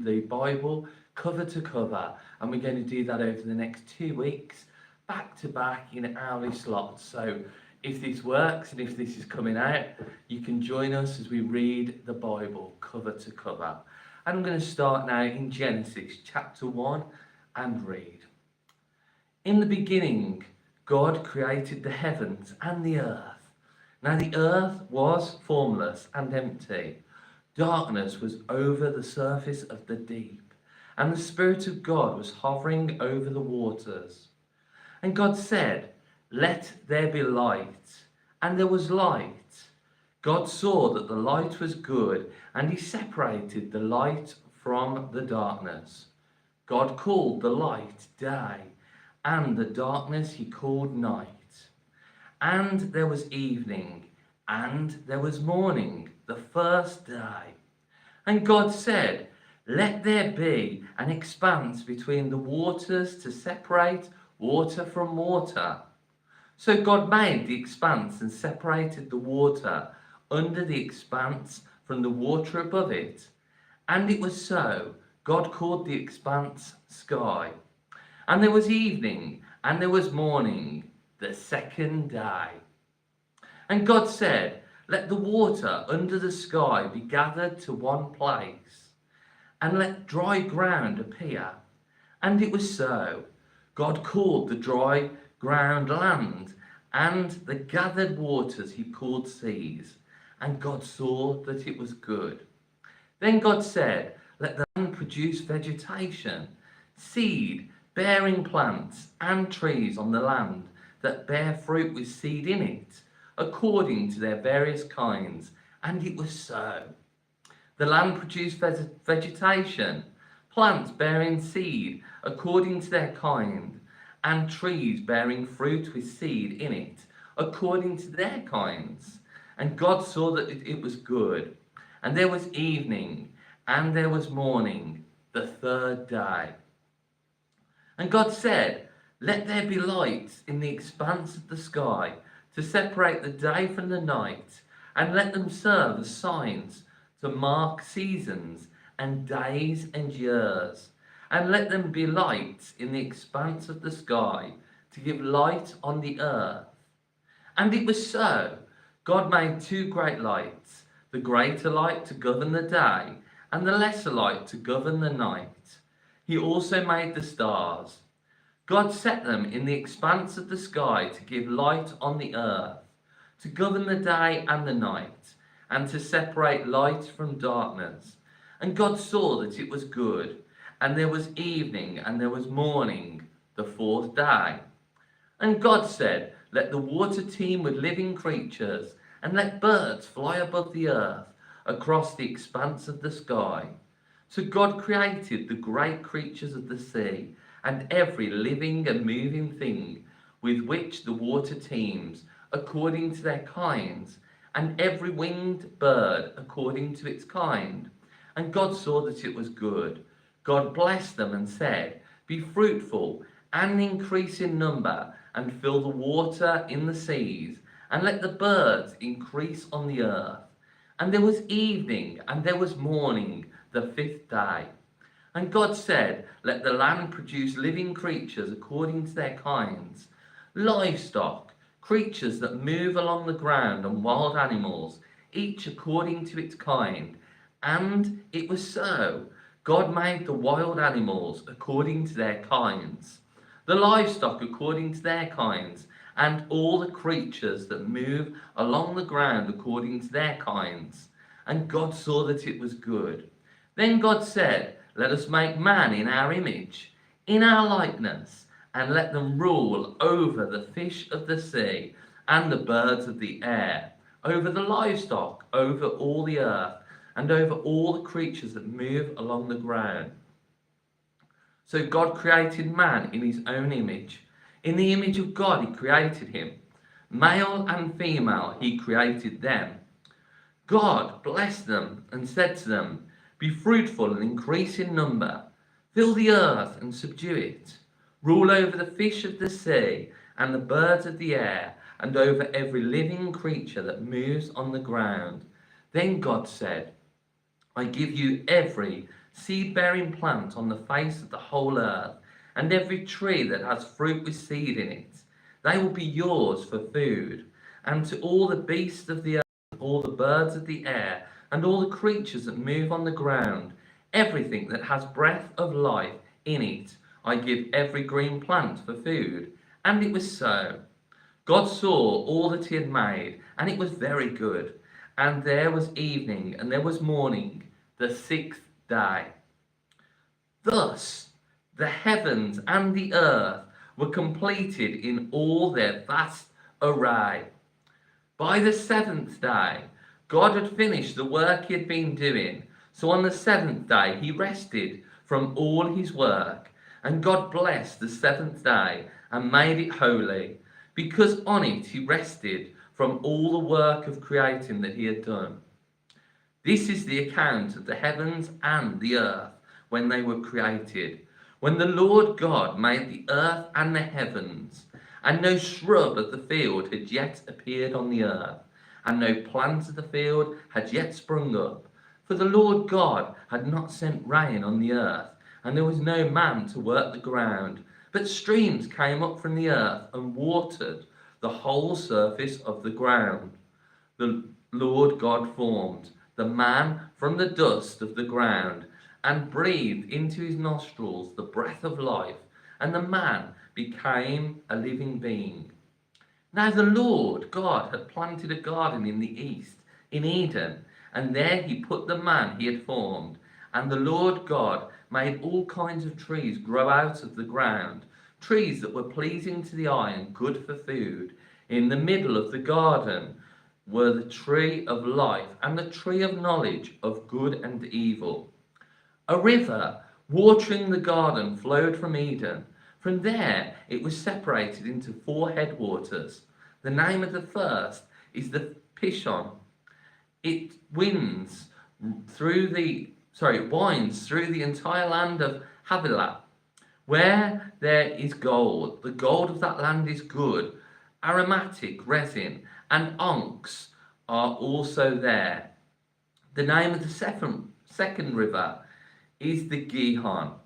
the Bible cover to cover, and we're going to do that over the next 2 weeks, back to back in hourly slots. So if this works and if this is coming out, you can join us as we read the Bible cover to cover. And I'm going to start now in Genesis chapter 1 and read. In the beginning, God created the heavens and the earth. Now the earth was formless and empty. Darkness was over the surface of the deep, and the Spirit of God was hovering over the waters. And God said, "Let there be light." And there was light. God saw that the light was good, and he separated the light from the darkness. God called the light day, and the darkness he called night. And there was evening, and there was morning, the first day. And God said, "Let there be an expanse between the waters to separate water from water." So God made the expanse and separated the water under the expanse from the water above it. And it was so. God called the expanse sky. And there was evening, and there was morning, the second day. And God said, "Let the water under the sky be gathered to one place, and let dry ground appear." And it was so. God called the dry ground land, and the gathered waters he called seas. And God saw that it was good. Then God said, "Let the land produce vegetation, seed, bearing plants, and trees on the land that bear fruit with seed in it, according to their various kinds." And it was so. The land produced vegetation, plants bearing seed according to their kind, and trees bearing fruit with seed in it, according to their kinds. And God saw that it was good. And there was evening, and there was morning, the third day. And God said, "Let there be lights in the expanse of the sky to separate the day from the night, and let them serve as signs to mark seasons and days and years. And let them be lights in the expanse of the sky to give light on the earth." And it was so. God made two great lights, the greater light to govern the day, and the lesser light to govern the night. He also made the stars. God set them in the expanse of the sky to give light on the earth, to govern the day and the night, and to separate light from darkness. And God saw that it was good. And there was evening, and there was morning, the fourth day. And God said, "Let the water teem with living creatures, and let birds fly above the earth across the expanse of the sky." So God created the great creatures of the sea, and every living and moving thing with which the water teems, according to their kinds, and every winged bird according to its kind. And God saw that it was good. God blessed them and said, "Be fruitful and increase in number, and fill the water in the seas, and let the birds increase on the earth." And there was evening, and there was morning, the fifth day. And God said, "Let the land produce living creatures according to their kinds, livestock, creatures that move along the ground, and wild animals, each according to its kind." And it was so. God made the wild animals according to their kinds, the livestock according to their kinds, and all the creatures that move along the ground according to their kinds. And God saw that it was good. Then God said, "Let us make man in our image, in our likeness, and let them rule over the fish of the sea, and the birds of the air, over the livestock, over all the earth, and over all the creatures that move along the ground." So God created man in his own image. In the image of God he created him. Male and female he created them. God blessed them and said to them, "Be fruitful and increase in number. Fill the earth and subdue it. Rule over the fish of the sea and the birds of the air, and over every living creature that moves on the ground." Then God said, "I give you every seed-bearing plant on the face of the whole earth, and every tree that has fruit with seed in it. They will be yours for food. And to all the beasts of the earth, all the birds of the air, and all the creatures that move on the ground, everything that has breath of life in it, I give every green plant for food. And it was so. God saw all that he had made, and it was very good. And there was evening, and there was morning, the sixth day. Thus the heavens and the earth were completed in all their vast array. By the seventh day, God had finished the work he had been doing. So on the seventh day, he rested from all his work. And God blessed the seventh day and made it holy, because on it he rested from all the work of creating that he had done. This is the account of the heavens and the earth when they were created, when the Lord God made the earth and the heavens, and no shrub of the field had yet appeared on the earth, and no plant of the field had yet sprung up, for the Lord God had not sent rain on the earth, and there was no man to work the ground. But streams came up from the earth and watered the whole surface of the ground. The Lord God formed the man from the dust of the ground, and breathed into his nostrils the breath of life, and the man became a living being. Now the Lord God had planted a garden in the east, in Eden, and there he put the man he had formed. And the Lord God made all kinds of trees grow out of the ground, trees that were pleasing to the eye and good for food. In the middle of the garden were the tree of life and the tree of knowledge of good and evil. A river watering the garden flowed from Eden. From there it was separated into 4 headwaters. The name of the first is the Pishon. It winds through the winds through the entire land of Havilah, where there is gold. The gold of that land is good. Aromatic resin and onyx are also there. The name of the second river is the Gihon.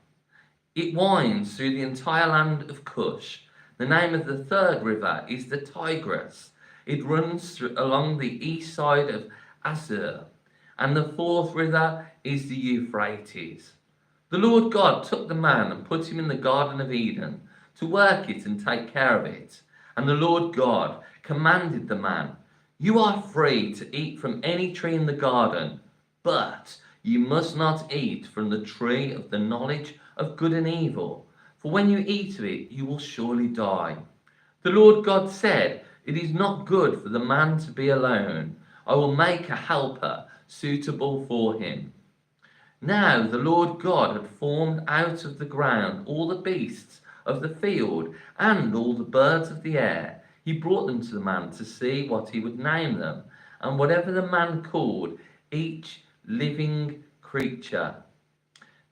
It winds through the entire land of Cush. The name of the third river is the Tigris. It runs along the east side of Assur. And the fourth river is the Euphrates. The Lord God took the man and put him in the Garden of Eden to work it and take care of it. And the Lord God commanded the man, "You are free to eat from any tree in the garden, but you must not eat from the tree of the knowledge of good and evil, for when you eat of it, you will surely die." The Lord God said, "It is not good for the man to be alone. I will make a helper suitable for him." Now the Lord God had formed out of the ground all the beasts of the field and all the birds of the air. He brought them to the man to see what he would name them, and whatever the man called each living creature,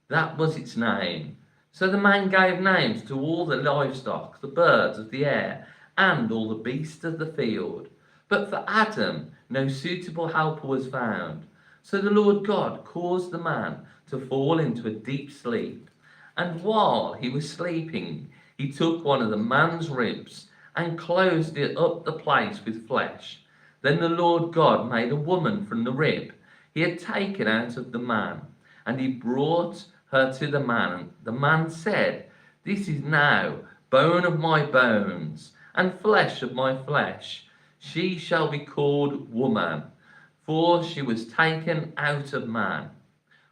that was its name. So the man gave names to all the livestock, the birds of the air, and all the beasts of the field. But for Adam no suitable helper was found. So the Lord God caused the man to fall into a deep sleep. And while he was sleeping, he took one of the man's ribs and closed it up the place with flesh. Then the Lord God made a woman from the rib he had taken out of the man, and he brought her to the man. The man said, "This is now bone of my bones and flesh of my flesh. She shall be called woman, for she was taken out of man."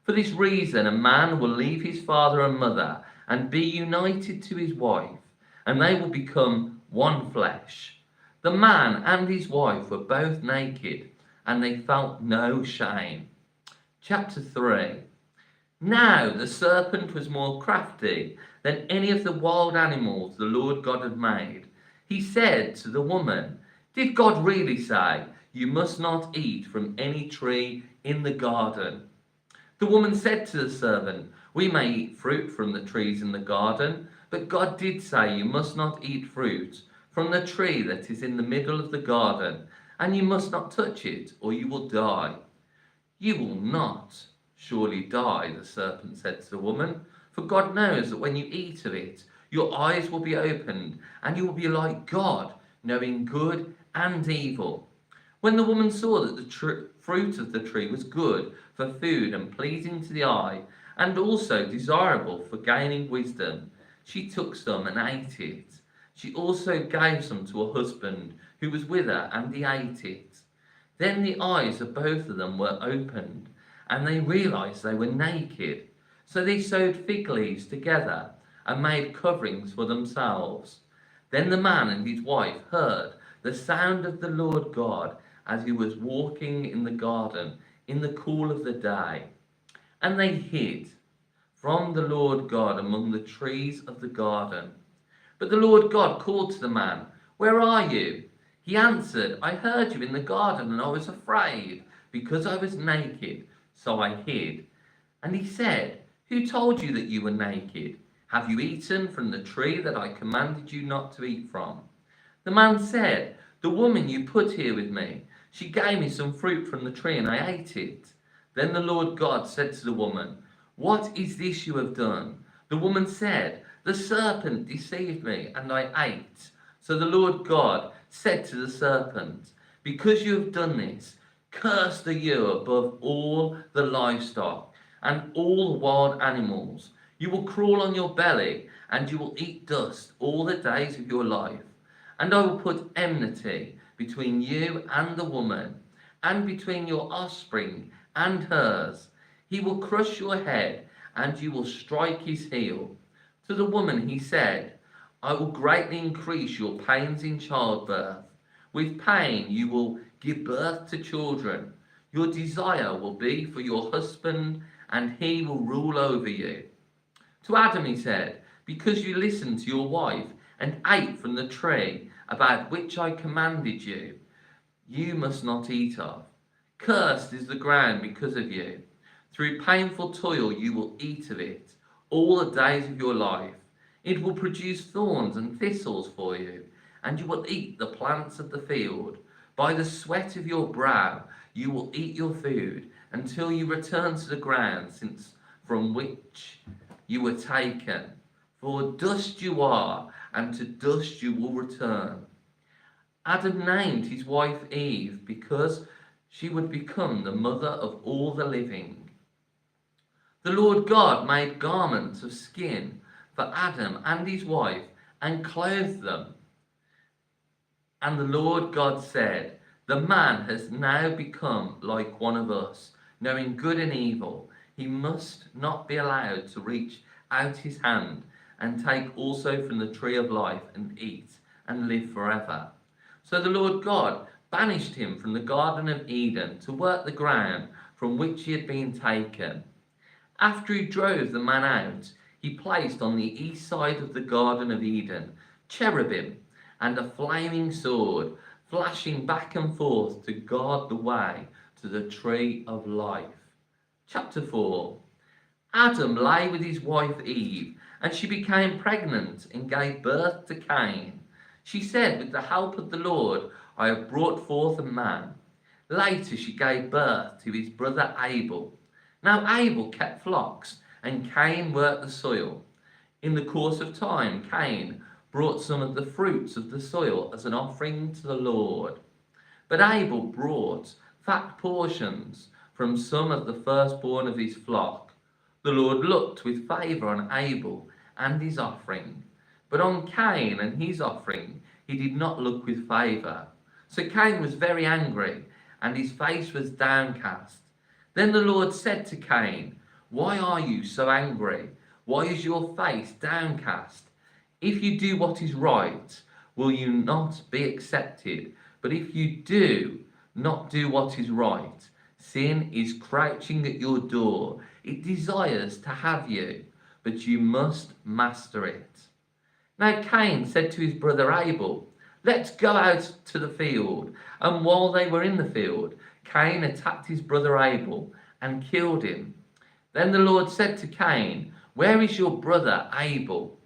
For this reason a man will leave his father and mother and be united to his wife, and they will become one flesh. The man and his wife were both naked, and they felt no shame. Chapter 3. Now the serpent was more crafty than any of the wild animals the Lord God had made. He said to the woman, "Did God really say, 'You must not eat from any tree in the garden'?" The woman said to the serpent, "We may eat fruit from the trees in the garden, but God did say, 'You must not eat fruit from the tree that is in the middle of the garden, and you must not touch it, or you will die.'" "You will not surely die, the serpent said to the woman, for God knows that when you eat of it, your eyes will be opened, and you will be like God, knowing good and evil. When the woman saw that the fruit of the tree was good for food and pleasing to the eye, and also desirable for gaining wisdom, she took some and ate it. She also gave some to her husband who was with her, and he ate it. Then the eyes of both of them were opened, and they realized they were naked. So they sewed fig leaves together and made coverings for themselves. Then the man and his wife heard the sound of the Lord God as he was walking in the garden in the cool of the day. And they hid from the Lord God among the trees of the garden. But the Lord God called to the man, "Where are you?" He answered, "I heard you in the garden, and I was afraid, because I was naked, so I hid." And he said, "Who told you that you were naked? Have you eaten from the tree that I commanded you not to eat from?" The man said, "The woman you put here with me, she gave me some fruit from the tree, and I ate it." Then the Lord God said to the woman, "What is this you have done?" The woman said, "The serpent deceived me, and I ate." So the Lord God said to the serpent, "Because you have done this, cursed are you above all the livestock and all the wild animals. You will crawl on your belly, and you will eat dust all the days of your life. And I will put enmity between you and the woman, and between your offspring and hers. He will crush your head, and you will strike his heel." To the woman he said, "I will greatly increase your pains in childbirth. With pain you will give birth to children. Your desire will be for your husband, and he will rule over you." To Adam he said, "Because you listened to your wife and ate from the tree about which I commanded you, you must not eat of. Cursed is the ground because of you. Through painful toil you will eat of it all the days of your life. It will produce thorns and thistles for you, and you will eat the plants of the field. By the sweat of your brow you will eat your food until you return to the ground since from which you were taken. For dust you are, and to dust you will return." Adam named his wife Eve because she would become the mother of all the living. The Lord God made garments of skin for Adam and his wife and clothed them. And the Lord God said, "The man has now become like one of us, knowing good and evil. He must not be allowed to reach out his hand and take also from the tree of life and eat and live forever." So the Lord God banished him from the Garden of Eden to work the ground from which he had been taken. After he drove the man out, he placed on the east side of the Garden of Eden cherubim and a flaming sword, flashing back and forth to guard the way to the tree of life. Chapter 4. Adam lay with his wife Eve, and she became pregnant and gave birth to Cain. She said, "With the help of the Lord, I have brought forth a man." Later she gave birth to his brother Abel. Now Abel kept flocks, and Cain worked the soil. In the course of time, Cain brought some of the fruits of the soil as an offering to the Lord. But Abel brought fat portions from some of the firstborn of his flock. The Lord looked with favour on Abel and his offering, but on Cain and his offering he did not look with favour. So Cain was very angry, and his face was downcast. Then the Lord said to Cain, "Why are you so angry? Why is your face downcast? If you do what is right, will you not be accepted? But if you do not do what is right, sin is crouching at your door. It desires to have you, but you must master it." Now Cain said to his brother Abel, "Let's go out to the field." And while they were in the field, Cain attacked his brother Abel and killed him. Then the Lord said to Cain, "Where is your brother Abel?"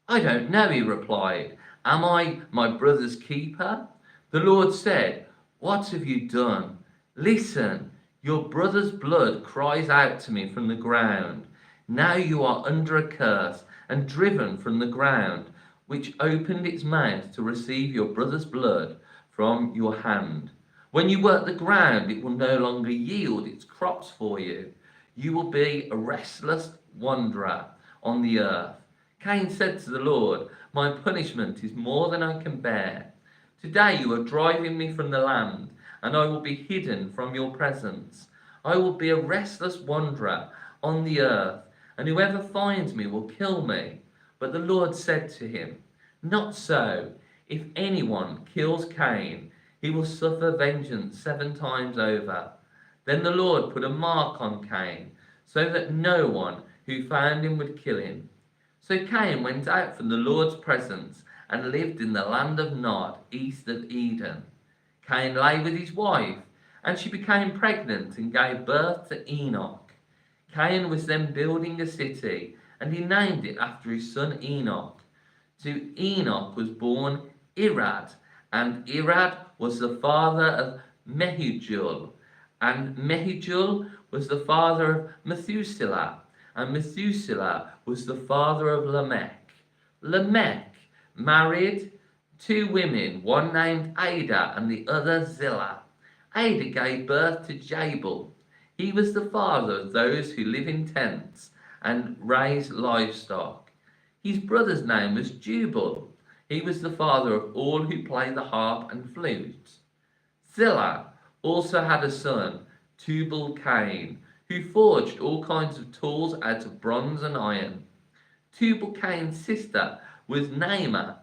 "I don't know," he replied. "Am I my brother's keeper?" The Lord said, "What have you done? Listen, Your brother's blood cries out to me from the ground. Now you are under a curse and driven from the ground, which opened its mouth to receive your brother's blood from your hand. When you work the ground, it will no longer yield its crops for you. You will be a restless wanderer on the earth. Cain said to the Lord, my punishment is more than I can bear. Today you are driving me from the land, and I will be hidden from your presence. I will be a restless wanderer on the earth, and whoever finds me will kill me. But the Lord said to him, not so. If anyone kills Cain, he will suffer vengeance 7 times over. Then the Lord put a mark on Cain, so that no one who found him would kill him. So Cain went out from the Lord's presence and lived in the land of Nod, east of Eden. Cain lay with his wife, and she became pregnant and gave birth to Enoch. Cain was then building a city, and he named it after his son Enoch. To Enoch was born Irad, and Irad was the father of Mehujael, and Mehujael was the father of Methuselah, and Methuselah was the father of Lamech. Lamech married 2 women, one named Ada and the other Zillah. Ada gave birth to Jabal. He was the father of those who live in tents and raise livestock. His brother's name was Jubal. He was the father of all who play the harp and flute. Zillah also had a son, Tubal-Cain, who forged all kinds of tools out of bronze and iron. Tubal-Cain's sister was Naamah.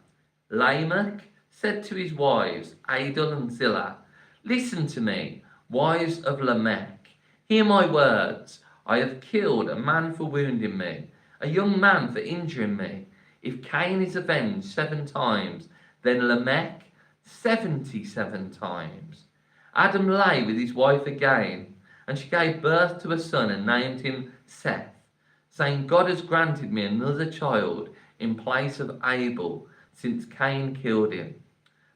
Lamech said to his wives, Adon and Zillah, listen to me, wives of Lamech. Hear my words. I have killed a man for wounding me, a young man for injuring me. If Cain is avenged 7 times, then Lamech 77 times. Adam lay with his wife again, and she gave birth to a son and named him Seth, saying, God has granted me another child in place of Abel, since Cain killed him.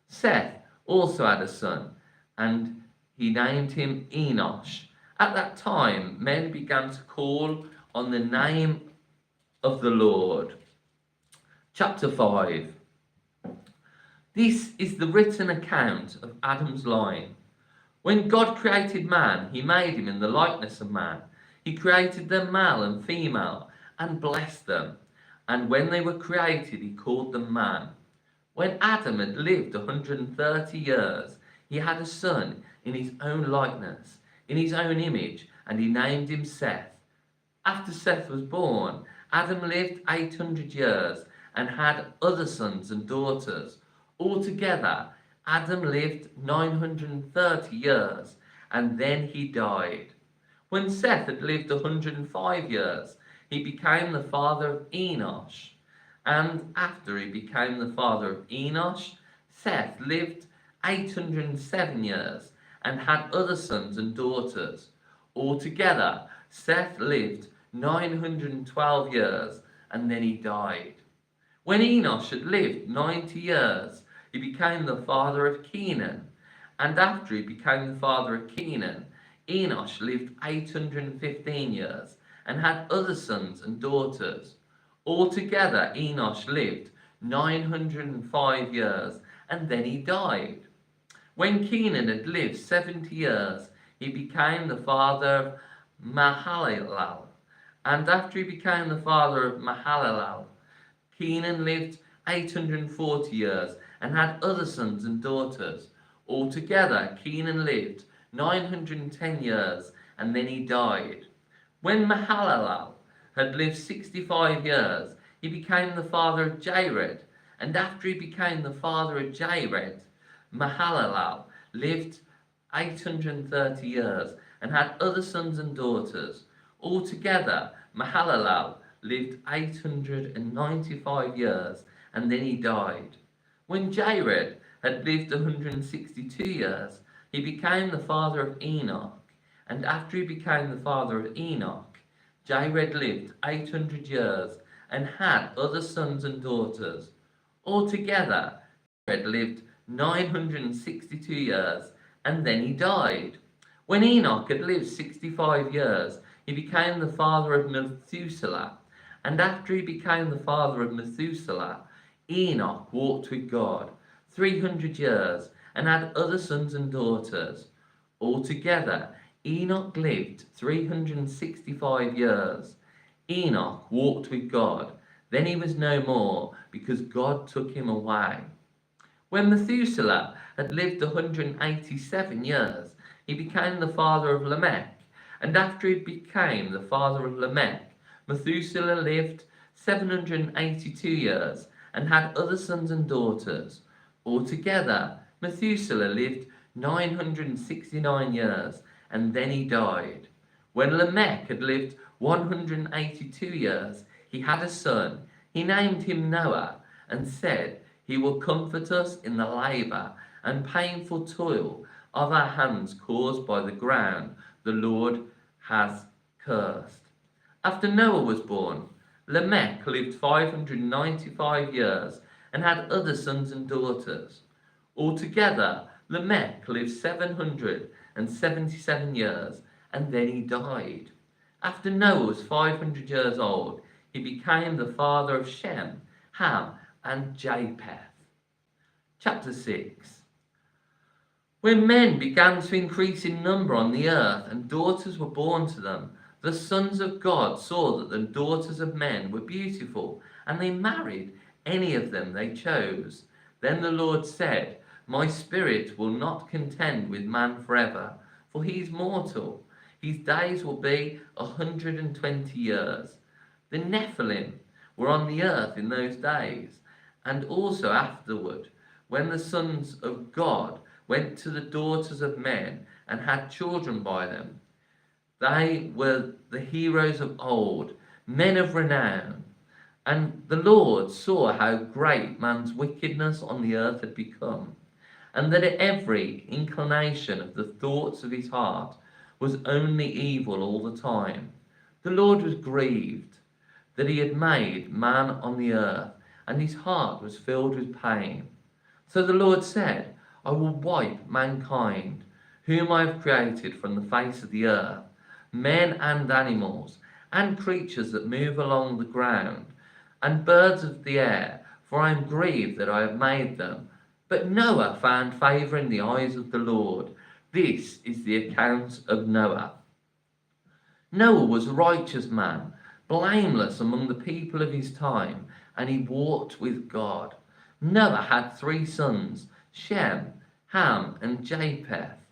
Seth also had a son, and he named him Enosh. At that time, men began to call on the name of the Lord. Chapter 5. This is the written account of Adam's line. When God created man, he made him in the likeness of man. He created them male and female and blessed them. And when they were created, he called them man. When Adam had lived 130 years, he had a son in his own likeness, in his own image, and he named him Seth. After Seth was born, Adam lived 800 years and had other sons and daughters. Altogether, Adam lived 930 years, and then he died. When Seth had lived 105 years, he became the father of Enosh. And after he became the father of Enosh, Seth lived 807 years and had other sons and daughters. Altogether, Seth lived 912 years, and then he died. When Enosh had lived 90 years, he became the father of Kenan. And after he became the father of Kenan, Enosh lived 815 years and had other sons and daughters. Altogether, Enosh lived 905 years, and then he died. When Kenan had lived 70 years, he became the father of Mahalalel. And after he became the father of Mahalalel, Kenan lived 840 years and had other sons and daughters. Altogether, Kenan lived 910 years, and then he died. When Mahalalel had lived 65 years, he became the father of Jared. And after he became the father of Jared, Mahalalel lived 830 years and had other sons and daughters. Altogether, Mahalalel lived 895 years, and then he died. When Jared had lived 162 years, he became the father of Enoch. And after he became the father of Enoch, Jared lived 800 years and had other sons and daughters. Altogether, Jared lived 962 years, and then he died. When Enoch had lived 65 years, he became the father of Methuselah. And after he became the father of Methuselah, Enoch walked with God 300 years and had other sons and daughters. Altogether, Enoch lived 365 years. Enoch walked with God. Then he was no more, because God took him away. When Methuselah had lived 187 years, he became the father of Lamech. And after he became the father of Lamech, Methuselah lived 782 years and had other sons and daughters. Altogether, Methuselah lived 969 years, and then he died. When Lamech had lived 182 years, he had a son. He named him Noah, and said, "He will comfort us in the labour and painful toil of our hands caused by the ground the Lord has cursed." After Noah was born, Lamech lived 595 years and had other sons and daughters. Altogether, Lamech lived 777 years, and then he died. After Noah was 500 years old, he became the father of Shem, Ham, and Japheth. Chapter 6. When men began to increase in number on the earth and daughters were born to them, the sons of God saw that the daughters of men were beautiful, and they married any of them they chose. Then the Lord said, "My spirit will not contend with man forever, for he is mortal. His days will be 120 years. The Nephilim were on the earth in those days, and also afterward, when the sons of God went to the daughters of men and had children by them. They were the heroes of old, men of renown. And the Lord saw how great man's wickedness on the earth had become, and that every inclination of the thoughts of his heart was only evil all the time. The Lord was grieved that he had made man on the earth, and his heart was filled with pain. So the Lord said, "I will wipe mankind, whom I have created from the face of the earth, men and animals, and creatures that move along the ground, and birds of the air, for I am grieved that I have made them." But Noah found favour in the eyes of the Lord. This is the account of Noah. Noah was a righteous man, blameless among the people of his time, and he walked with God. Noah had 3 sons, Shem, Ham, and Japheth.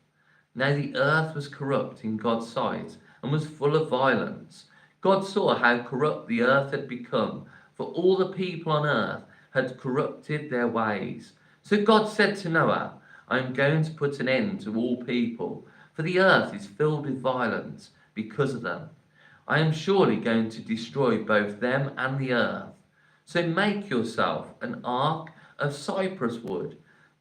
Now the earth was corrupt in God's sight, and was full of violence. God saw how corrupt the earth had become, for all the people on earth had corrupted their ways. So God said to Noah, "I am going to put an end to all people, for the earth is filled with violence because of them. I am surely going to destroy both them and the earth. So make yourself an ark of cypress wood,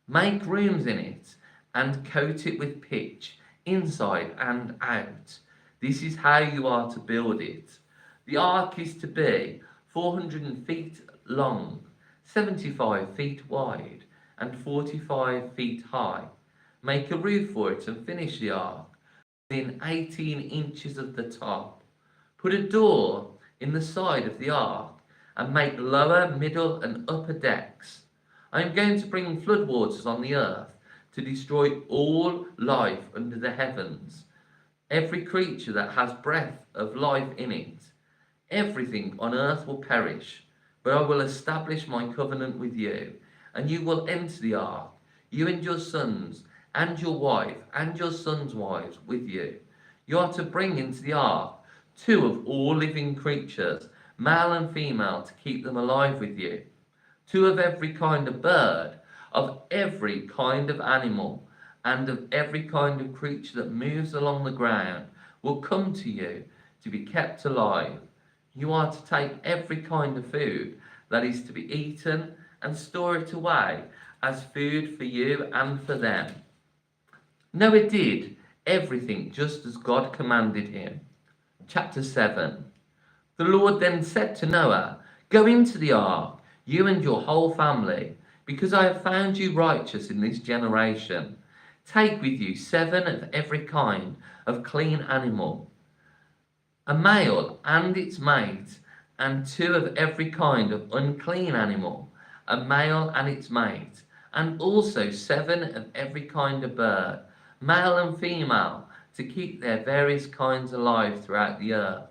make rooms in it, and coat it with pitch, inside and out. This is how you are to build it. The ark is to be 400 feet long, 75 feet wide, and 45 feet high. Make a roof for it and finish the ark within 18 inches of the top. Put a door in the side of the ark, and make lower, middle, and upper decks. I am going to bring floodwaters on the earth to destroy all life under the heavens, every creature that has breath of life in it. Everything on earth will perish, but I will establish my covenant with you, and you will enter the ark, you and your sons, and your wife, and your sons' wives with you. You are to bring into the ark 2 of all living creatures, male and female, to keep them alive with you. 2 of every kind of bird, of every kind of animal, and of every kind of creature that moves along the ground will come to you to be kept alive. You are to take every kind of food that is to be eaten and store it away as food for you and for them." Noah did everything just as God commanded him. Chapter 7. The Lord then said to Noah, "Go into the ark, you and your whole family, because I have found you righteous in this generation. Take with you 7 of every kind of clean animal, a male and its mate, and 2 of every kind of unclean animal, a male and its mate, and also 7 of every kind of bird, male and female, to keep their various kinds alive throughout the earth.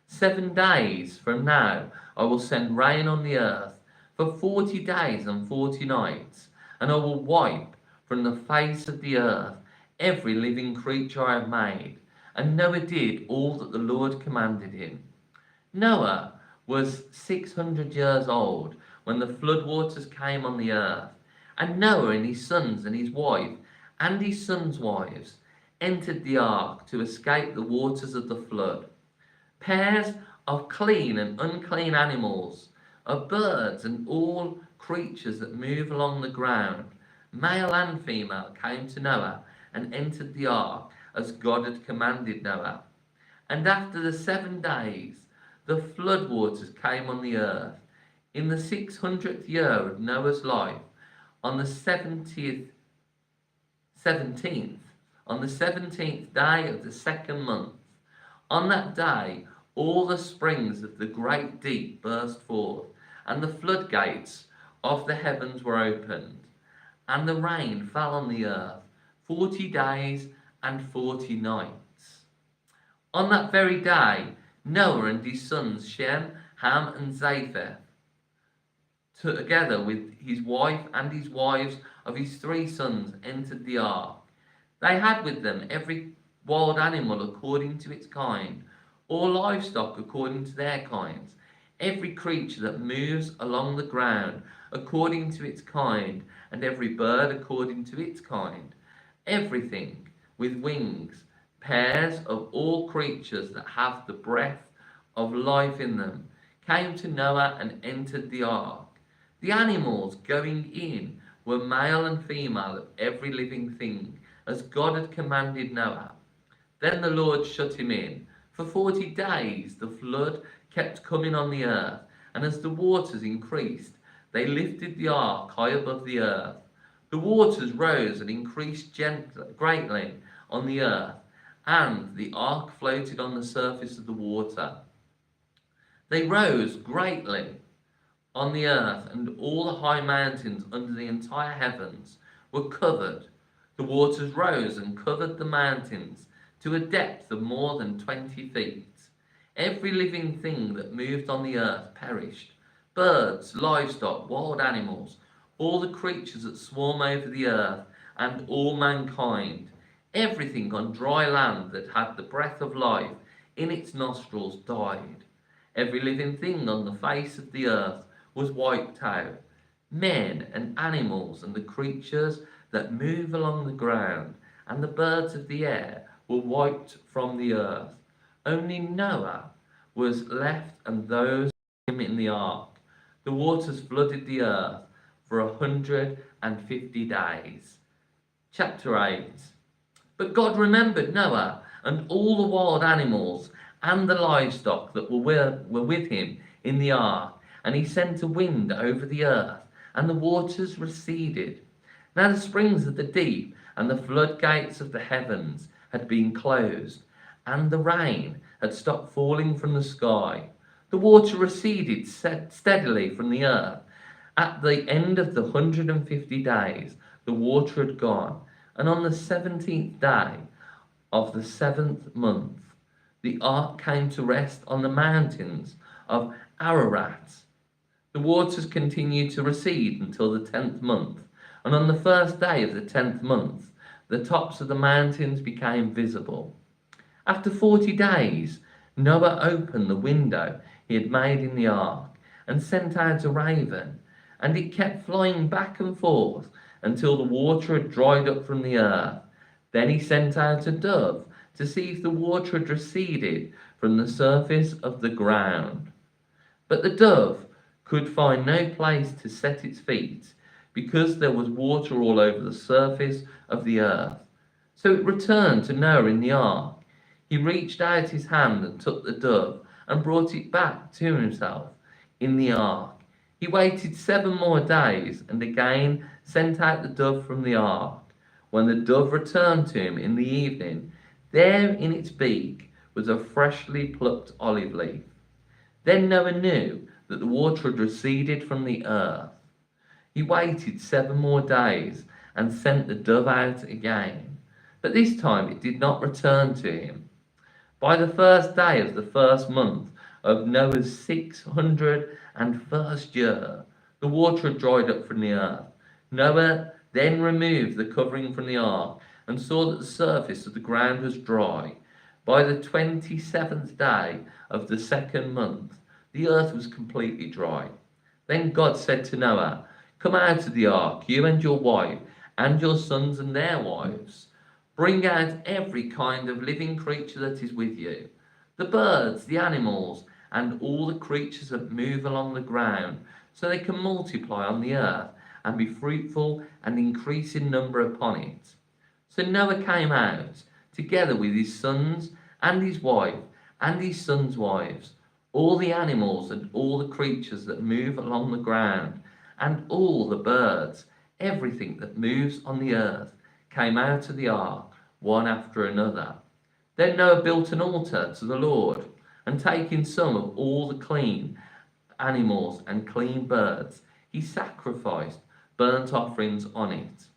7 days from now I will send rain on the earth for 40 days and 40 nights, and I will wipe from the face of the earth every living creature I have made. And Noah did all that the Lord commanded him. Noah was 600 years old when the flood waters came on the earth, and Noah and his sons and his wife and his sons' wives entered the ark to escape the waters of the flood. Pairs of clean and unclean animals, of birds and all creatures that move along the ground, male and female, came to Noah and entered the ark as God had commanded Noah. And after the 7 days, the flood waters came on the earth. In the 600th year of Noah's life, on the 17th day of the 2nd month, on that day, all the springs of the great deep burst forth, and the floodgates of the heavens were opened, and the rain fell on the earth 40 days and 40 nights. On that very day, Noah and his sons Shem, Ham, and Japheth, together with his wife and his wives of his 3 sons, entered the ark. They had with them every wild animal according to its kind, all livestock according to their kinds, every creature that moves along the ground according to its kind, and every bird according to its kind, everything with wings, pairs of all creatures that have the breath of life in them, came to Noah and entered the ark. The animals going in were male and female of every living thing, as God had commanded Noah. Then the Lord shut him in. For 40 days the flood kept coming on the earth, and as the waters increased, they lifted the ark high above the earth. The waters rose and increased greatly on the earth, and the ark floated on the surface of the water. They rose greatly on the earth, and all the high mountains under the entire heavens were covered. The waters rose and covered the mountains to a depth of more than 20 feet. Every living thing that moved on the earth perished. Birds, livestock, wild animals, all the creatures that swarm over the earth, and all mankind. Everything on dry land that had the breath of life in its nostrils died. Every living thing on the face of the earth was wiped out. Men and animals and the creatures that move along the ground and the birds of the air were wiped from the earth. Only Noah was left and those with him in the ark. The waters flooded the earth for 150 days. Chapter 8. But God remembered Noah and all the wild animals and the livestock that were with him in the ark, and he sent a wind over the earth, and the waters receded. Now the springs of the deep and the floodgates of the heavens had been closed, and the rain had stopped falling from the sky. The water receded steadily from the earth. At the end of the 150 days, the water had gone, and on the 17th day of the 7th month, the ark came to rest on the mountains of Ararat. The waters continued to recede until the 10th month, and on the first day of the 10th month, the tops of the mountains became visible. After 40 days, Noah opened the window he had made in the ark and sent out a raven, and it kept flying back and forth until the water had dried up from the earth. Then he sent out a dove to see if the water had receded from the surface of the ground. But the dove could find no place to set its feet, because there was water all over the surface of the earth. So it returned to Noah in the ark. He reached out his hand and took the dove and brought it back to himself in the ark. He waited 7 more days and again sent out the dove from the ark. When the dove returned to him in the evening, there in its beak was a freshly plucked olive leaf. Then Noah knew that the water had receded from the earth. He waited 7 more days and sent the dove out again. But this time it did not return to him. By the first day of the first month of Noah's 601st year, the water had dried up from the earth. Noah then removed the covering from the ark and saw that the surface of the ground was dry. By the 27th day of the second month, the earth was completely dry. Then God said to Noah, "Come out of the ark, you and your wife, and your sons and their wives. Bring out every kind of living creature that is with you, the birds, the animals, and all the creatures that move along the ground, so they can multiply on the earth and be fruitful and increase in number upon it." So Noah came out, together with his sons and his wife and his sons' wives, all the animals and all the creatures that move along the ground, and all the birds, everything that moves on the earth, came out of the ark, one after another. Then Noah built an altar to the Lord, and taking some of all the clean animals and clean birds, he sacrificed burnt offerings on it.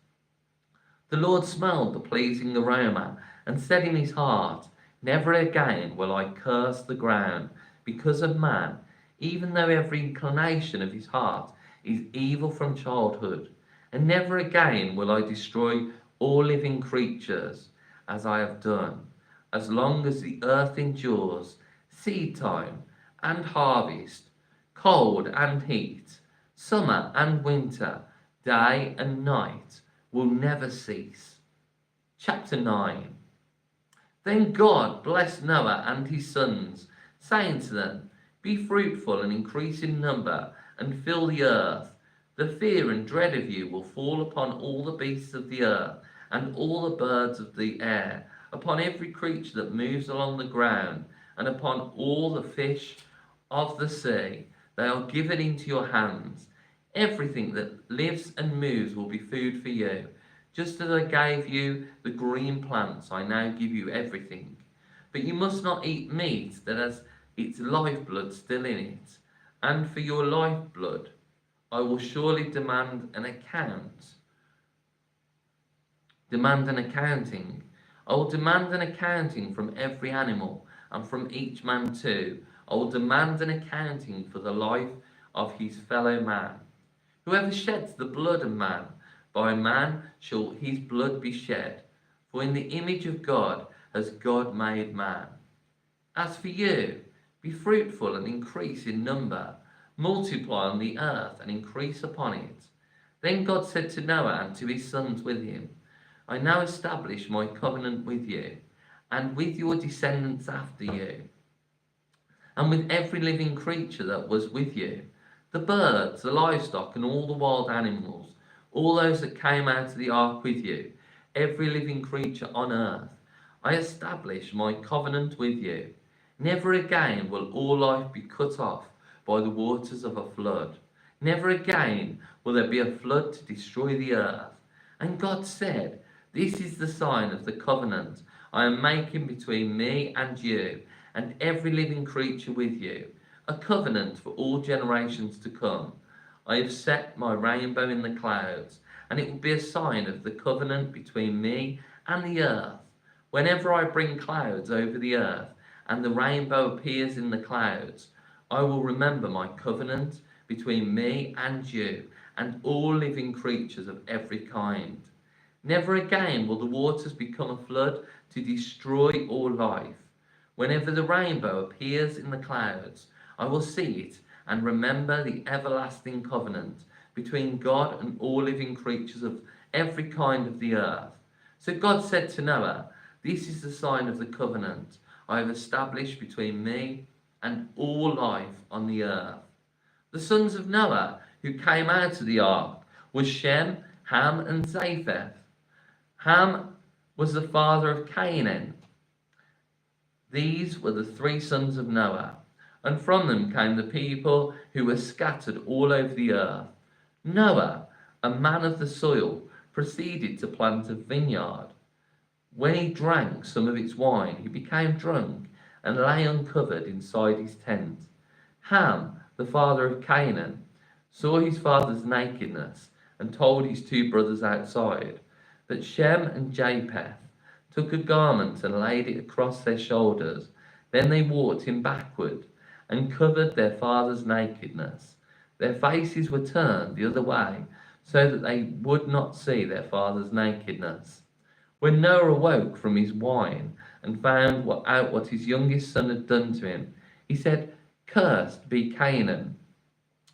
The Lord smelled the pleasing aroma, and said in his heart, "Never again will I curse the ground because of man, even though every inclination of his heart is evil from childhood. And never again will I destroy all living creatures as I have done, as long as the earth endures, seed time and harvest, cold and heat, summer and winter, day and night will never cease." Chapter 9. Then God blessed Noah and his sons, saying to them, "Be fruitful and increase in number, and fill the earth. The fear and dread of you will fall upon all the beasts of the earth, and all the birds of the air, upon every creature that moves along the ground, and upon all the fish of the sea. They are given into your hands. Everything that lives and moves will be food for you. Just as I gave you the green plants, I now give you everything. But you must not eat meat that has its lifeblood still in it. And for your lifeblood, I will surely demand an accounting. I will demand an accounting from every animal, and from each man too. I will demand an accounting for the life of his fellow man. Whoever sheds the blood of man, by man shall his blood be shed. For in the image of God has God made man. As for you, be fruitful and increase in number. Multiply on the earth and increase upon it. Then God said to Noah and to his sons with him, "I now establish my covenant with you, and with your descendants after you, and with every living creature that was with you, the birds, the livestock, and all the wild animals, all those that came out of the ark with you, every living creature on earth. I establish my covenant with you. Never again will all life be cut off by the waters of a flood. Never again will there be a flood to destroy the earth." And God said, "This is the sign of the covenant I am making between me and you, and every living creature with you, a covenant for all generations to come. I have set my rainbow in the clouds, and it will be a sign of the covenant between me and the earth. Whenever I bring clouds over the earth, and the rainbow appears in the clouds, I will remember my covenant between me and you, and all living creatures of every kind. Never again will the waters become a flood to destroy all life. Whenever the rainbow appears in the clouds, I will see it and remember the everlasting covenant between God and all living creatures of every kind of the earth." So God said to Noah, "This is the sign of the covenant I have established between me and all life on the earth." The sons of Noah who came out of the ark were Shem, Ham, and Japheth. Ham was the father of Canaan. These were the 3 sons of Noah, and from them came the people who were scattered all over the earth. Noah, a man of the soil, proceeded to plant a vineyard. When he drank some of its wine, he became drunk and lay uncovered inside his tent. Ham, the father of Canaan, saw his father's nakedness and told his two brothers outside. But Shem and Japheth took a garment and laid it across their shoulders. Then they walked him backward and covered their father's nakedness. Their faces were turned the other way so that they would not see their father's nakedness. When Noah awoke from his wine and found out what his youngest son had done to him, he said, "Cursed be Canaan,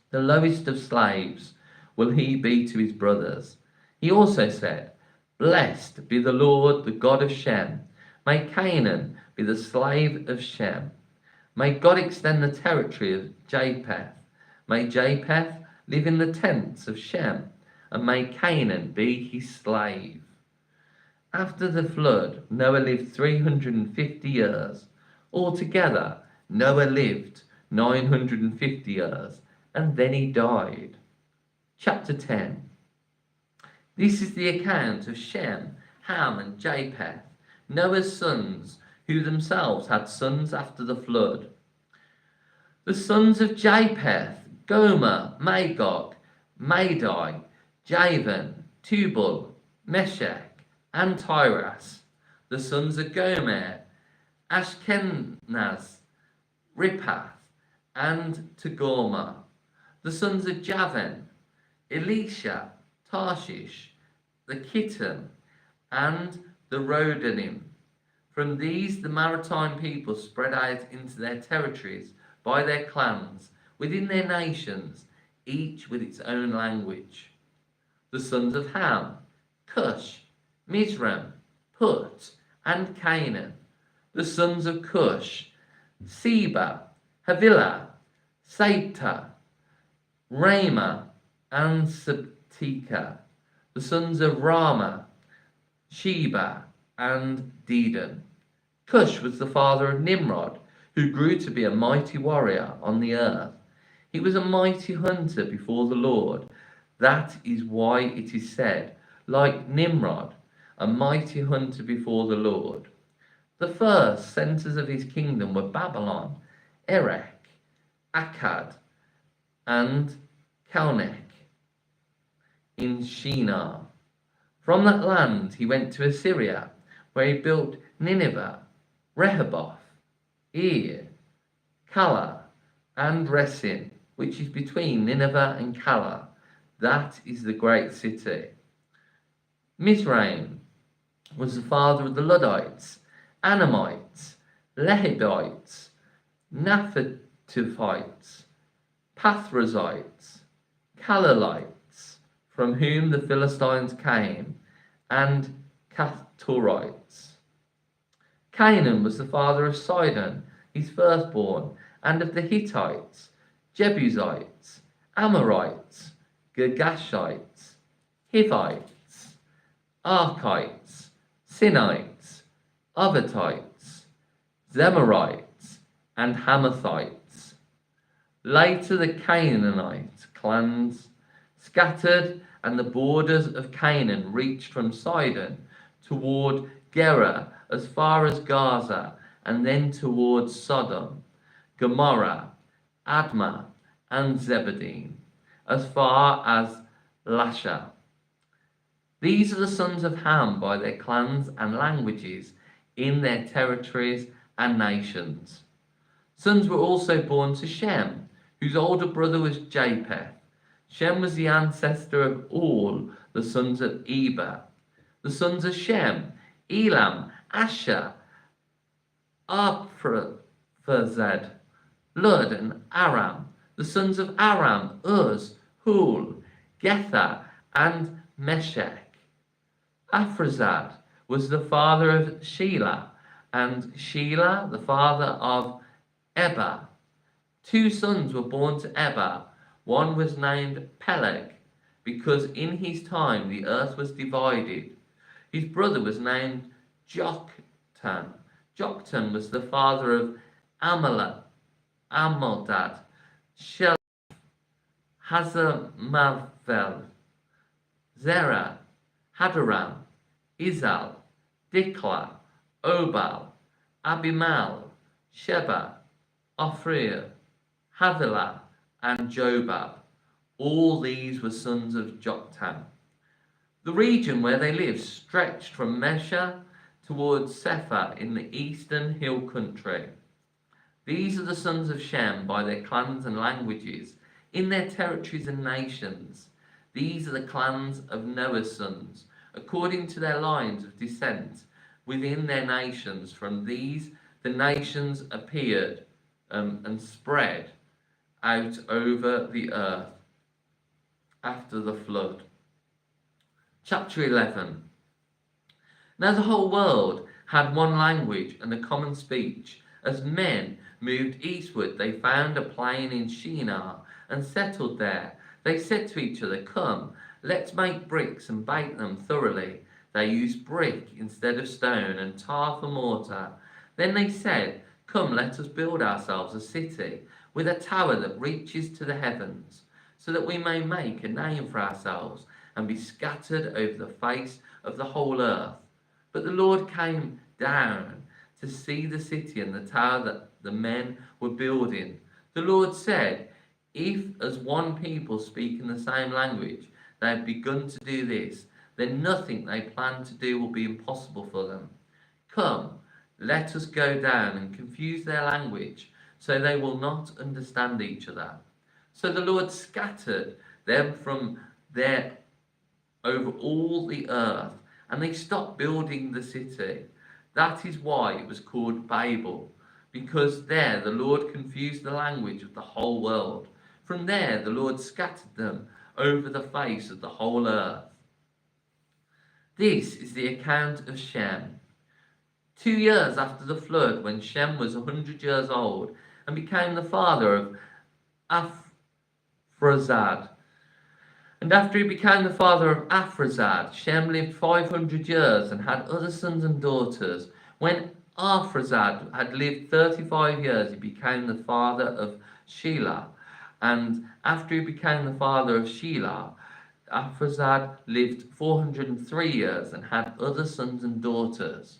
the lowest of slaves will he be to his brothers." He also said, "Blessed be the Lord, the God of Shem. May Canaan be the slave of Shem. May God extend the territory of Japheth. May Japheth live in the tents of Shem, and may Canaan be his slave." After the flood, Noah lived 350 years. Altogether, Noah lived 950 years, and then he died. Chapter 10. This is the account of Shem, Ham, and Japheth, Noah's sons, who themselves had sons after the flood. The sons of Japheth: Gomer, Magog, Madai, Javan, Tubal, Meshech, and Tiras. The sons of Gomer: Ashkenaz, Riphath, and Togarmah. The sons of Javan: Elisha, Tarshish, the Kittim, and the Rodanim. From these the maritime people spread out into their territories by their clans, within their nations, each with its own language. The sons of Ham: Cush, Mizraim, Put, and Canaan. The sons of Cush: Seba, Havilah, Sabta, Ramah, and Sabteka. The sons of Ramah: Sheba and Dedan. Cush was the father of Nimrod, who grew to be a mighty warrior on the earth. He was a mighty hunter before the Lord. That is why it is said, like Nimrod, a mighty hunter before the Lord. The first centers of his kingdom were Babylon, Erech, Akkad, and Calneh in Shinar. From that land he went to Assyria, where he built Nineveh, Rehoboth, Ir, Calah, and Resin, which is between Nineveh and Calah. That is the great city. Mizraim was the father of the Luddites, Anamites, Lehibites, Naphtalites, Pathrazites, Calalites, from whom the Philistines came, and Caphtorites. Canaan was the father of Sidon, his firstborn, and of the Hittites, Jebusites, Amorites, Girgashites, Hivites, Archites, Sinites, Arvatites, Zemarites, and Hamathites. Later the Canaanite clans scattered, and the borders of Canaan reached from Sidon toward Gerar as far as Gaza, and then towards Sodom, Gomorrah, Admah, and Zebedeen, as far as Lasha. These are the sons of Ham by their clans and languages, in their territories and nations. Sons were also born to Shem, whose older brother was Japheth. Shem was the ancestor of all the sons of Eber. The sons of Shem: Elam, Asher, Arphaxad, Lud, and Aram. The sons of Aram: Uz, Hul, Gether, and Meshech. Arphaxad was the father of Shelah, and Shelah the father of Eber. Two sons were born to Eber. One was named Peleg, because in his time the earth was divided. His brother was named Joktan. Joktan was the father of Amodad, Shelah, Hazarmaveth, Zerah, Hadaram, Izal, Dikla, Obal, Abimal, Sheba, Ophir, Havilah, and Jobab. All these were sons of Joktan. The region where they lived stretched from Mesha towards Sephar in the eastern hill country. These are the sons of Shem by their clans and languages, in their territories and nations. These are the clans of Noah's sons, according to their lines of descent, within their nations. From these the nations appeared and spread out over the earth after the flood. Chapter 11. Now the whole world had one language and a common speech. As men moved eastward, they found a plain in Shinar and settled there. They said to each other, "Come, let's make bricks and bake them thoroughly." They used brick instead of stone and tar for mortar. Then they said, "Come, let us build ourselves a city with a tower that reaches to the heavens, so that we may make a name for ourselves and be scattered over the face of the whole earth." But the Lord came down to see the city and the tower that the men were building. The Lord said, "If as one people speak in the same language they have begun to do this, then nothing they plan to do will be impossible for them. Come, let us go down and confuse their language, so they will not understand each other." So the Lord scattered them from there over all the earth, and they stopped building the city. That is why it was called Babel, because there the Lord confused the language of the whole world. From there the Lord scattered them over the face of the whole earth. This is the account of Shem. 2 years after the flood, when Shem was 100 years old and became the father of Aphrazad. And after he became the father of Aphrazad, Shem lived 500 years and had other sons and daughters. When Aphrazad had lived 35 years, he became the father of Shelah. And after he became the father of Shelah, Aphrazad lived 403 years and had other sons and daughters.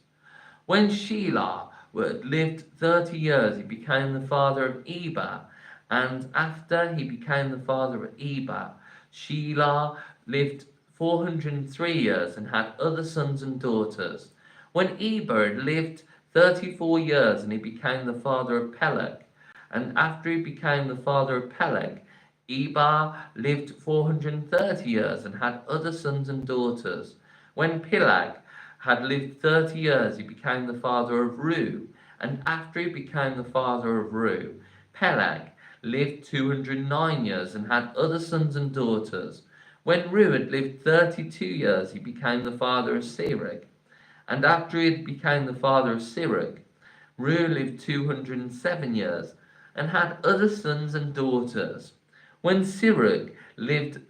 When Shelah had lived 30 years, he became the father of Eber. And after he became the father of Eber, Shelah lived 403 years and had other sons and daughters. When Eber had lived 34 years, and he became the father of Peleg. And after he became the father of Peleg, Eber lived 430 years and had other sons and daughters. When Peleg had lived 30 years, he became the father of Ru. And after he became the father of Ru, Peleg lived 209 years and had other sons and daughters. When Ru had lived 32 years, he became the father of Serug. And after he became the father of Serug, Ru lived 207 years and had other sons and daughters. When Serug lived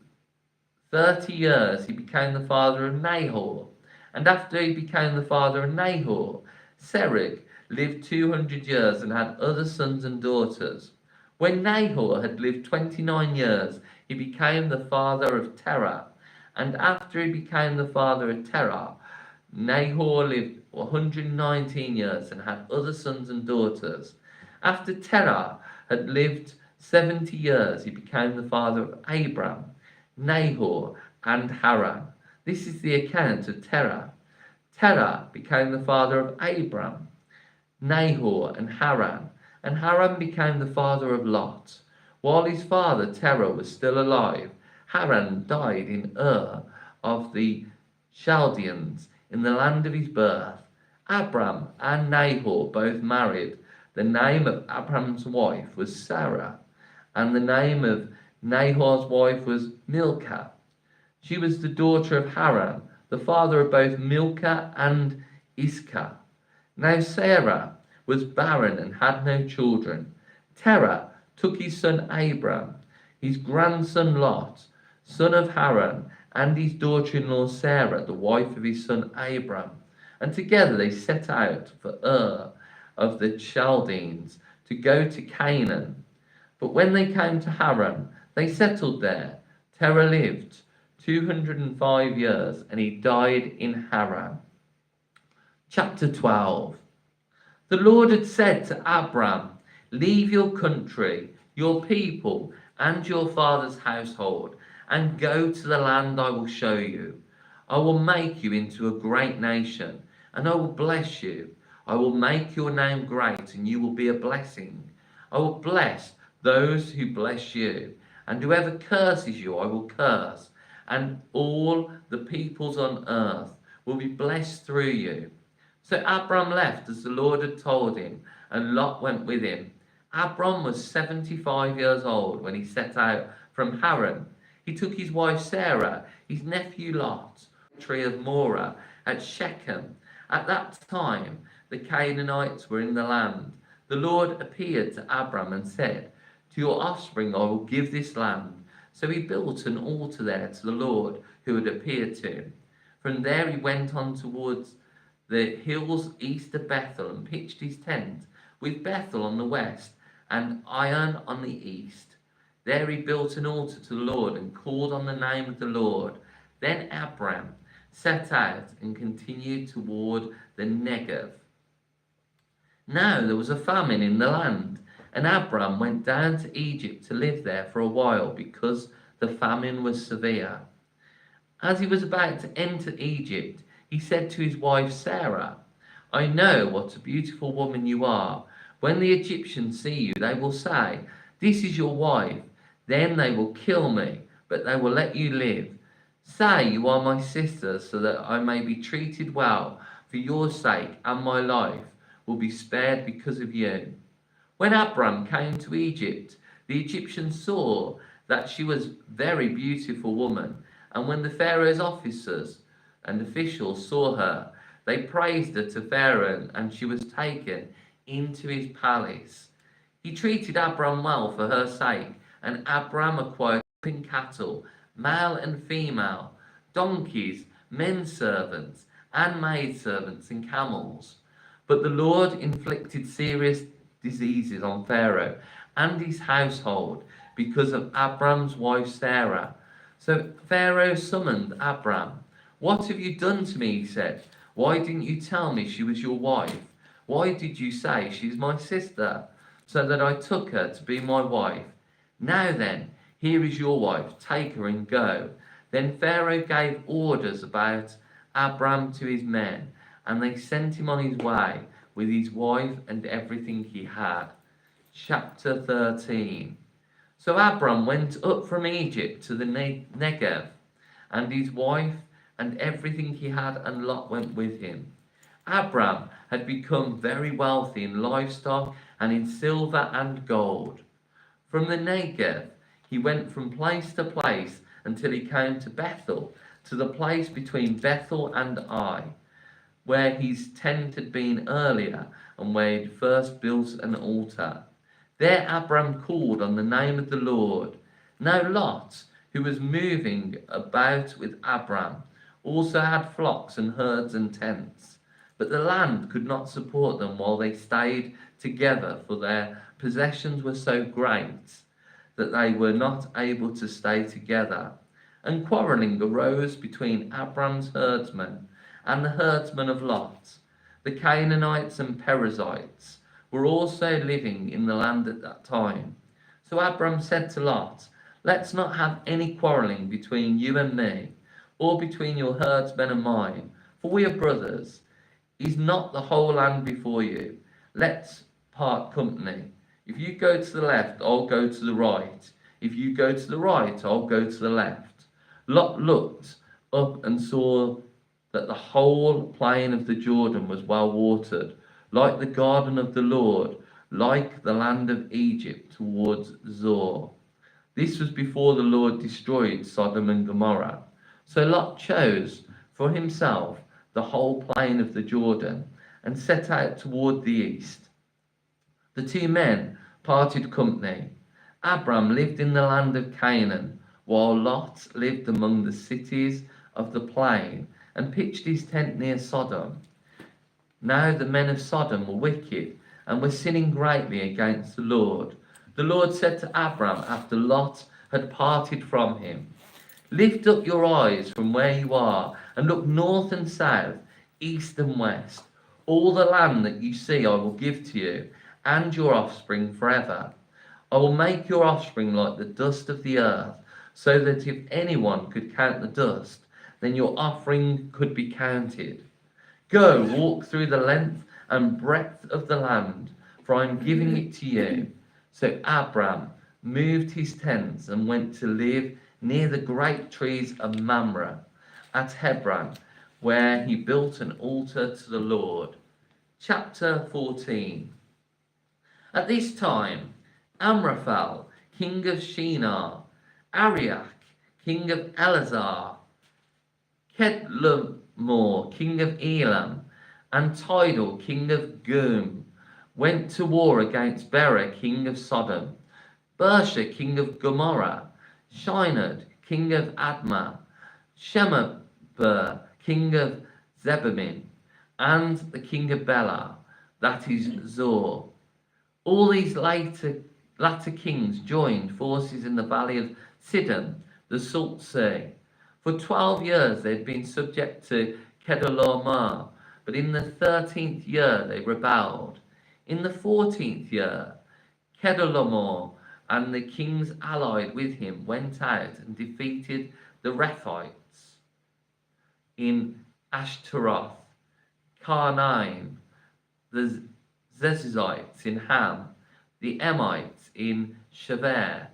30 years, he became the father of Nahor. And after he became the father of Nahor, Serug lived 200 years and had other sons and daughters. When Nahor had lived 29 years, he became the father of Terah. And after he became the father of Terah, Nahor lived 119 years and had other sons and daughters. After Terah had lived 70 years, he became the father of Abram, Nahor, and Haran. This is the account of Terah. Terah became the father of Abram, Nahor, and Haran became the father of Lot. While his father Terah was still alive, Haran died in Ur of the Chaldeans, in the land of his birth. Abram and Nahor both married. The name of Abram's wife was Sarah, and the name of Nahor's wife was Milcah. She was the daughter of Haran, the father of both Milcah and Iscah. Now Sarah was barren and had no children. Terah took his son Abram, his grandson Lot, son of Haran, and his daughter-in-law Sarah, the wife of his son Abram, and together they set out for Ur of the Chaldeans to go to Canaan. But when they came to Haran, they settled there. Terah lived 205 years, and he died in Haran. Chapter 12. The Lord had said to Abram, "Leave your country, your people, and your father's household, and go to the land I will show you. I will make you into a great nation, and I will bless you. I will make your name great, and you will be a blessing. I will bless those who bless you, and whoever curses you I will curse, and all the peoples on earth will be blessed through you." So Abram left as the Lord had told him, and Lot went with him. Abram was 75 years old when he set out from Haran. He took his wife Sarah, his nephew Lot, tree of Morah at Shechem. At that time the Canaanites were in the land. The Lord appeared to Abram and said, "To your offspring I will give this land." So he built an altar there to the Lord who had appeared to him. From there he went on towards the hills east of Bethel and pitched his tent, with Bethel on the west and Iron on the east. There he built an altar to the Lord and called on the name of the Lord. Then Abram set out and continued toward the Negev. Now there was a famine in the land, and Abram went down to Egypt to live there for a while because the famine was severe. As he was about to enter Egypt, he said to his wife Sarah, "I know what a beautiful woman you are. When the Egyptians see you, they will say, 'This is your wife.' Then they will kill me, but they will let you live. Say you are my sister, so that I may be treated well for your sake, and my life will be spared because of you." When Abram came to Egypt, the Egyptians saw that she was a very beautiful woman, and when the Pharaoh's officers and officials saw her, they praised her to Pharaoh, and she was taken into his palace. He treated Abram well for her sake, and Abram acquired cattle, male and female, donkeys, men servants, and maidservants, and camels. But the Lord inflicted serious diseases on Pharaoh and his household because of Abram's wife Sarah. So Pharaoh summoned Abram. "What have you done to me?" he said. "Why didn't you tell me she was your wife? Why did you say she's my sister, so that I took her to be my wife? Now then, here is your wife, take her and go." Then Pharaoh gave orders about Abram to his men, and they sent him on his way with his wife and everything he had. Chapter 13. So Abram went up from Egypt to the Negev, and his wife and everything he had, and Lot went with him. Abram had become very wealthy in livestock and in silver and gold. From the Negev he went from place to place until he came to Bethel, to the place between Bethel and Ai, where his tent had been earlier and where he had first built an altar. There Abram called on the name of the Lord. Now Lot, who was moving about with Abram, also had flocks and herds and tents, but the land could not support them while they stayed together, for their possessions were so great that they were not able to stay together. And quarrelling arose between Abram's herdsmen and the herdsmen of Lot. The Canaanites and Perizzites were also living in the land at that time. So Abram said to Lot, "Let's not have any quarrelling between you and me, or between your herdsmen and mine, for we are brothers. Is not the whole land before you? Let's part company. If you go to the left, I'll go to the right. If you go to the right, I'll go to the left." Lot looked up and saw that the whole plain of the Jordan was well watered, like the garden of the Lord, like the land of Egypt towards Zoar. This was before the Lord destroyed Sodom and Gomorrah. So Lot chose for himself the whole plain of the Jordan and set out toward the east. The two men parted company. Abram lived in the land of Canaan, while Lot lived among the cities of the plain and pitched his tent near Sodom. Now the men of Sodom were wicked and were sinning greatly against the Lord. The Lord said to Abram after Lot had parted from him, Lift up your eyes from where you are and look north and south, east and west. All the land that you see I will give to you and your offspring forever. I will make your offspring like the dust of the earth, so that if anyone could count the dust, then your offering could be counted. Go, walk through the length and breadth of the land, for I am giving it to you. So Abram moved his tents and went to live near the great trees of Mamre at Hebron, where he built an altar to the Lord. Chapter 14. At this time, Amraphel, king of Shinar, Arioch, king of Elazar, Kedorlaomer, king of Elam, and Tidal, king of Goom, went to war against Bera, king of Sodom, Bersha, king of Gomorrah, Shinad, king of Admah, Shemeber, king of Zeboim, and the king of Bela, that is Zor. All these latter kings joined forces in the valley of Sidon, the Salt Sea. For 12 years they had been subject to Kedorlaomer, but in the 13th year they rebelled. In the 14th year, Kedorlaomer and the kings allied with him went out and defeated the Rephites in Ashtaroth, Karnaim, the Zezites in Ham, the Emites in Shaver,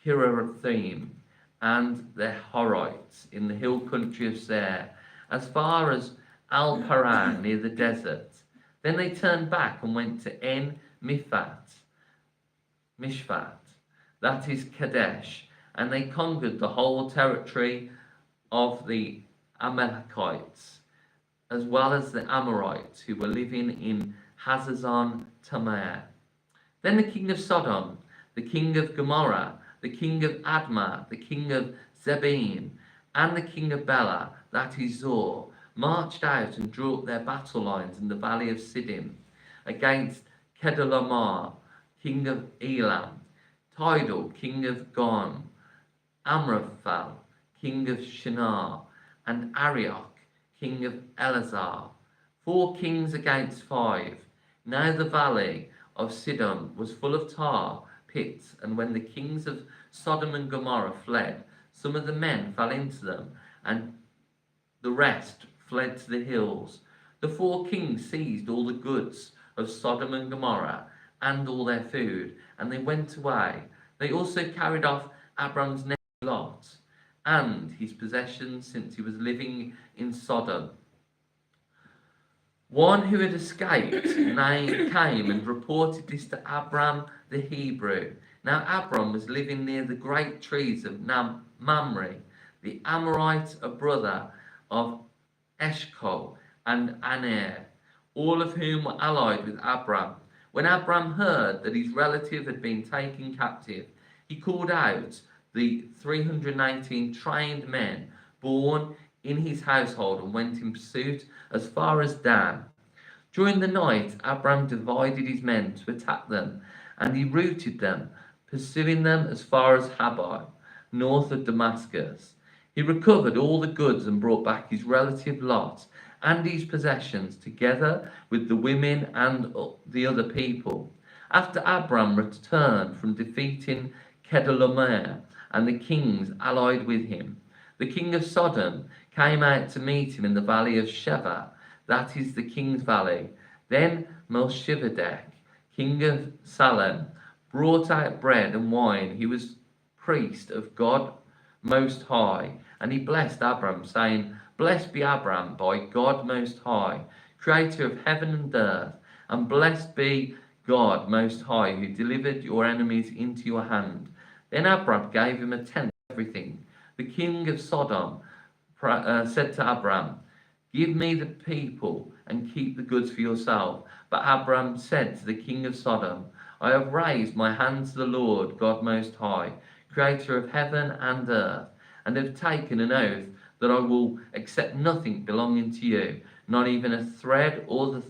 Kiriathaim, and the Horites in the hill country of Seir, as far as Al-Paran near the desert. Then they turned back and went to Mishpat, that is Kadesh, and they conquered the whole territory of the Amalekites, as well as the Amorites who were living in Hazazon Tamar. Then the king of Sodom, the king of Gomorrah, the king of Admah, the king of Zeboim, and the king of Bela, that is Zor, marched out and drew up their battle lines in the valley of Siddim against Kedorlaomer, king of Elam, Tidal, king of Gon, Amraphel, king of Shinar, and Arioch, king of Elazar. 4 kings against 5. Now the valley of Sidon was full of tar pits, and when the kings of Sodom and Gomorrah fled, some of the men fell into them, and the rest fled to the hills. The 4 kings seized all the goods of Sodom and Gomorrah and all their food, and they went away. They also carried off Abram's nephew Lot and his possessions, since he was living in Sodom. One who had escaped came and reported this to Abram the Hebrew. Now Abram was living near the great trees of Mamre, the Amorite, a brother of Eshcol and Aner, all of whom were allied with Abram. When Abram heard that his relative had been taken captive, he called out the 318 trained men born in his household and went in pursuit as far as Dan. During the night, Abram divided his men to attack them, and he routed them, pursuing them as far as Habor, north of Damascus. He recovered all the goods and brought back his relative Lot and his possessions, together with the women and the other people. After Abram returned from defeating Kedorlaomer and the kings allied with him, the king of Sodom came out to meet him in the valley of Sheva, that is the king's valley. Then Melchizedek, king of Salem, brought out bread and wine. He was priest of God Most High, and he blessed Abram, saying, "Blessed be Abram by God Most High, creator of heaven and earth, and blessed be God Most High, who delivered your enemies into your hand." Then Abram gave him a tenth of everything. The king of Sodom said to Abram, "Give me the people and keep the goods for yourself." But Abram said to the king of Sodom, "I have raised my hand to the Lord God Most High, creator of heaven and earth, and have taken an oath that I will accept nothing belonging to you, not even a thread or the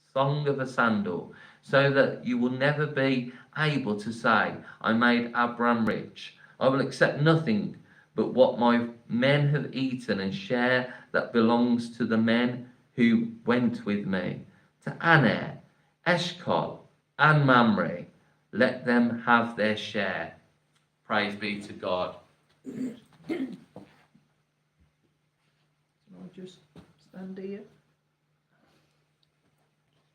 thong of a sandal, so that you will never be able to say, 'I made Abram rich.' I will accept nothing but what my men have eaten, and share that belongs to the men who went with me. To Aner, Eshcol, and Mamre, let them have their share. Praise be to God. Can I just stand here?